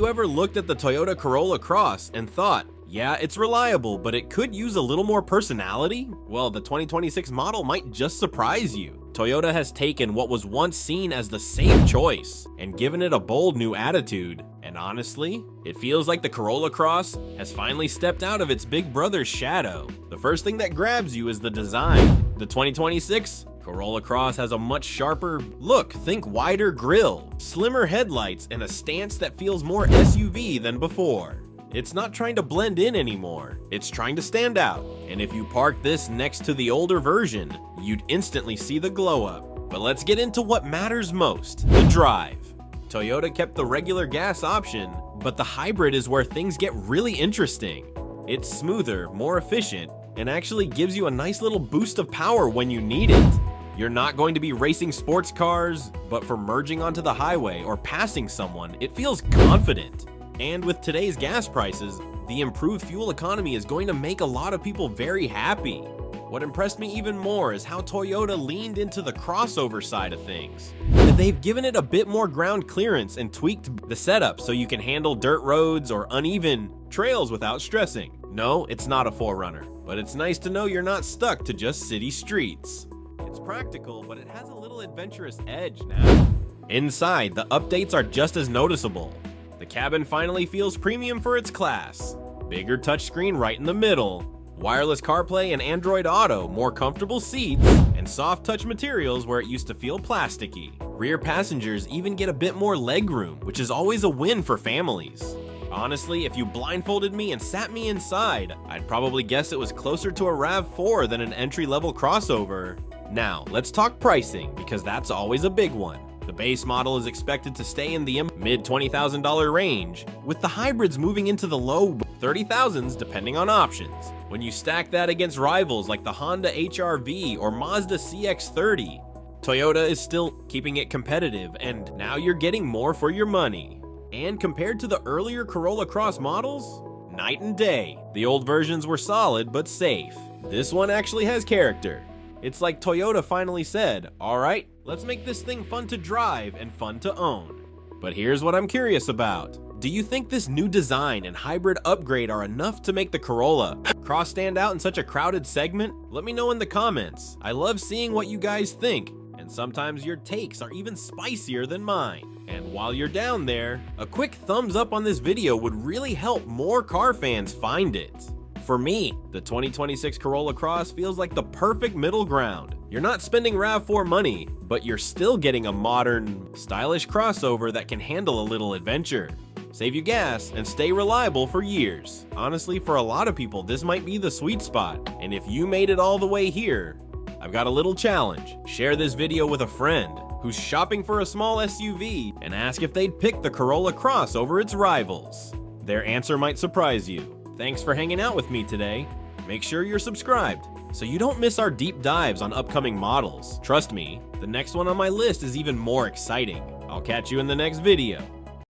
you ever looked at the Toyota Corolla Cross and thought, yeah, it's reliable, but it could use a little more personality? Well, the 2026 model might just surprise you. Toyota has taken what was once seen as the safe choice and given it a bold new attitude. And honestly, it feels like the Corolla Cross has finally stepped out of its big brother's shadow. The first thing that grabs you is the design. The 2026 Corolla Cross has a much sharper look, think wider grille, slimmer headlights, and a stance that feels more SUV than before. It's not trying to blend in anymore, it's trying to stand out. And if you park this next to the older version, you'd instantly see the glow up. But let's get into what matters most, the drive. Toyota kept the regular gas option, but the hybrid is where things get really interesting. It's smoother, more efficient, and actually gives you a nice little boost of power when you need it. You're not going to be racing sports cars, but for merging onto the highway or passing someone, it feels confident. And with today's gas prices, the improved fuel economy is going to make a lot of people very happy. What impressed me even more is how Toyota leaned into the crossover side of things. They've given it a bit more ground clearance and tweaked the setup so you can handle dirt roads or uneven trails without stressing. No, it's not a 4Runner, but it's nice to know you're not stuck to just city streets. It's practical, but it has a little adventurous edge now. Inside, the updates are just as noticeable. The cabin finally feels premium for its class. Bigger touchscreen right in the middle. Wireless CarPlay and Android Auto, more comfortable seats, and soft touch materials where it used to feel plasticky. Rear passengers even get a bit more legroom, which is always a win for families. Honestly, if you blindfolded me and sat me inside, I'd probably guess it was closer to a RAV4 than an entry-level crossover. Now, let's talk pricing, because that's always a big one. The base model is expected to stay in the mid-$20,000 range, with the hybrids moving into the low $30,000s depending on options. When you stack that against rivals like the Honda HR-V or Mazda CX-30, Toyota is still keeping it competitive, and now you're getting more for your money. And compared to the earlier Corolla Cross models, night and day. The old versions were solid but safe. This one actually has character. It's like Toyota finally said, alright, let's make this thing fun to drive and fun to own. But here's what I'm curious about. Do you think this new design and hybrid upgrade are enough to make the Corolla Cross stand out in such a crowded segment? Let me know in the comments. I love seeing what you guys think, and sometimes your takes are even spicier than mine. And while you're down there, a quick thumbs up on this video would really help more car fans find it. For me, the 2026 Corolla Cross feels like the perfect middle ground. You're not spending RAV4 money, but you're still getting a modern, stylish crossover that can handle a little adventure, save you gas, and stay reliable for years. Honestly, for a lot of people, this might be the sweet spot. And if you made it all the way here, I've got a little challenge. Share this video with a friend who's shopping for a small SUV and ask if they'd pick the Corolla Cross over its rivals. Their answer might surprise you. Thanks for hanging out with me today. Make sure you're subscribed so you don't miss our deep dives on upcoming models. Trust me, the next one on my list is even more exciting. I'll catch you in the next video.